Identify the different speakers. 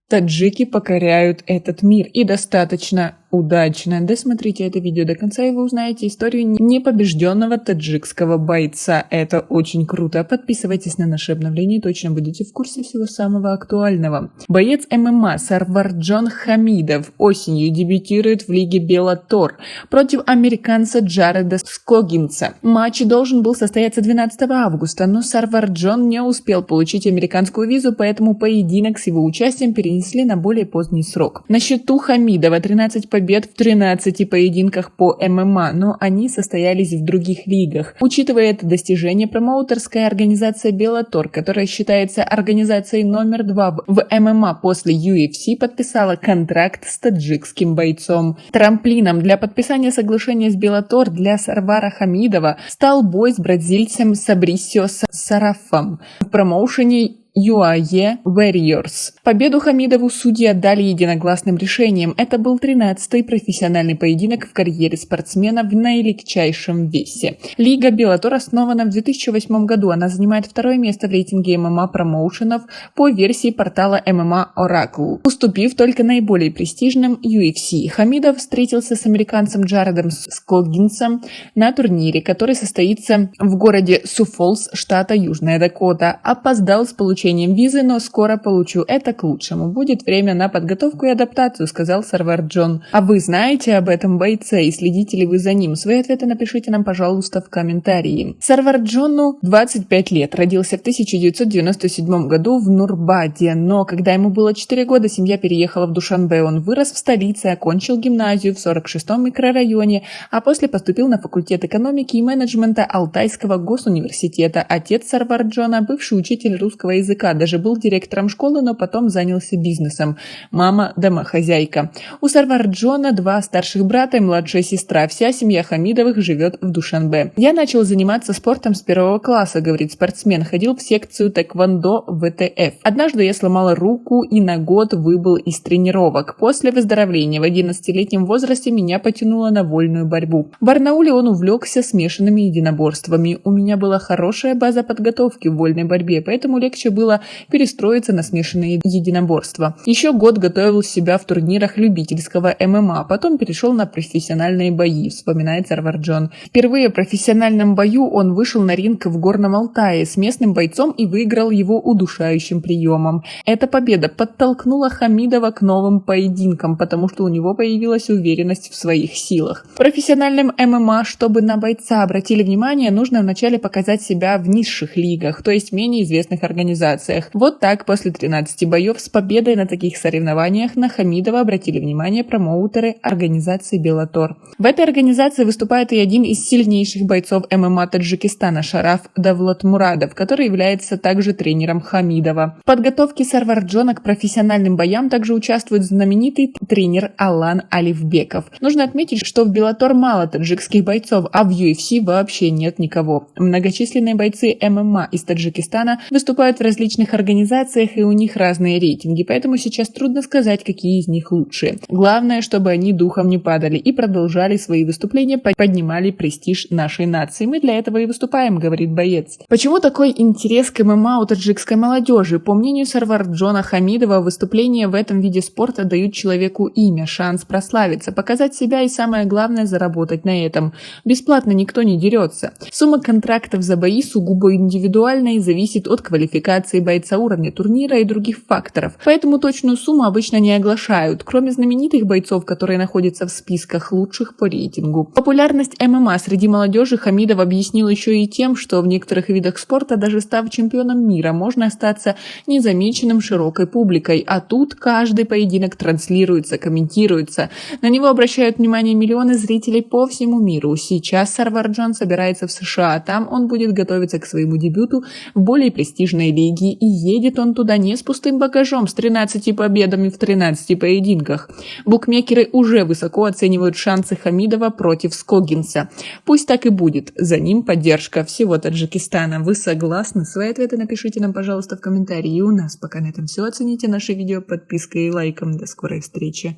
Speaker 1: Таджики покоряют этот мир и достаточно удачно. Досмотрите это видео до конца, и вы узнаете историю непобежденного таджикского бойца. Это очень круто. Подписывайтесь на наши обновления, и точно будете в курсе всего самого актуального. Боец ММА Сарварджон Хамидов осенью дебютирует в лиге Беллатор против американца Джареда Скогинса. Матч должен был состояться 12 августа, но Сарварджон не успел получить американскую визу, поэтому поединок с его участием перенесли на более поздний срок. На счету Хамидова 13 побед в 13 поединках по ММА, но они состоялись в других лигах. Учитывая это достижение, промоутерская организация Bellator, которая считается организацией номер 2 в ММА после UFC, подписала контракт с таджикским бойцом. Трамплином для подписания соглашения с Bellator для Сарвара Хамидова стал бой с бразильцем Сабрисио Сарафом в промоушене UAE Warriors. Победу Хамидову судьи отдали единогласным решением. Это был 13-й профессиональный поединок в карьере спортсмена в наилегчайшем весе. Лига Bellator основана в 2008 году. Она занимает второе место в рейтинге ММА промоушенов по версии портала MMA Oracle, уступив только наиболее престижным UFC. Хамидов встретился с американцем Джаредом Скогинсом на турнире, который состоится в городе Су-Фолс, штата Южная Дакота. Опоздал с получением визы, но скоро получу. Это к лучшему. Будет время на подготовку и адаптацию, сказал Сарварджон. А вы знаете об этом бойце и следите ли вы за ним? Свои ответы напишите нам, пожалуйста, в комментарии. Сарварджону 25 лет. Родился в 1997 году в Нурбаде, но когда ему было 4 года, семья переехала в Душанбе. Он вырос в столице, окончил гимназию в 46-м микрорайоне, а после поступил на факультет экономики и менеджмента Алтайского госуниверситета. Отец Сарварджона, бывший учитель русского языка, даже был директором школы, но потом занялся бизнесом. Мама – домохозяйка. У Сарварджона 2 старших брата и младшая сестра. Вся семья Хамидовых живет в Душанбе. Я начал заниматься спортом с 1 класса, говорит спортсмен. Ходил в секцию тэквондо ВТФ. Однажды я сломала руку и на год выбыл из тренировок. После выздоровления в 11-летнем возрасте меня потянуло на вольную борьбу. В Барнауле он увлекся смешанными единоборствами. У меня была хорошая база подготовки в вольной борьбе, поэтому легче было перестроиться на смешанные единоборства. Еще год готовил себя в турнирах любительского ММА, потом перешел на профессиональные бои, вспоминает Сарварджон. Впервые в профессиональном бою он вышел на ринг в Горном Алтае с местным бойцом и выиграл его удушающим приемом. Эта победа подтолкнула Хамидова к новым поединкам, потому что у него появилась уверенность в своих силах. В профессиональном ММА, чтобы на бойца обратили внимание, нужно вначале показать себя в низших лигах, то есть менее известных организациях. Вот так после 13 боев с победой на таких соревнованиях на Хамидова обратили внимание промоутеры организации Bellator. В этой организации выступает и один из сильнейших бойцов ММА Таджикистана Шараф Давлатмурадов, который является также тренером Хамидова. В подготовке Сарварджона к профессиональным боям также участвует знаменитый тренер Алан Алифбеков. Нужно отметить, что в Bellator мало таджикских бойцов, а в UFC вообще нет никого. Многочисленные бойцы ММА из Таджикистана выступают в различных организациях, и у них разные рейтинги, поэтому сейчас трудно сказать, какие из них лучшие. Главное, чтобы они духом не падали и продолжали свои выступления, поднимали престиж нашей нации. Мы для этого и выступаем, говорит боец. Почему такой интерес к ММА у таджикской молодежи? По мнению Сарварджона Хамидова, выступления в этом виде спорта дают человеку имя, шанс прославиться, показать себя и, самое главное, заработать на этом. Бесплатно никто не дерется. Сумма контрактов за бои сугубо индивидуальная и зависит от квалификации бойца, уровня турнира и других факторов. Поэтому точную сумму обычно не оглашают, кроме знаменитых бойцов, которые находятся в списках лучших по рейтингу. Популярность ММА среди молодежи Хамидов объяснил еще и тем, что в некоторых видах спорта, даже став чемпионом мира, можно остаться незамеченным широкой публикой, а тут каждый поединок транслируется, комментируется. На него обращают внимание миллионы зрителей по всему миру. Сейчас Сарварджон собирается в США, там он будет готовиться к своему дебюту в более престижной лиге, и едет он туда не с пустым багажом, с 13 победами в 13 поединках. Букмекеры уже высоко оценивают шансы Хамидова против Скогинса. Пусть так и будет, за ним поддержка всего Таджикистана. Вы согласны? Свои ответы напишите нам, пожалуйста, в комментарии. И у нас пока на этом все. Оцените наше видео подпиской и лайком. До скорой встречи.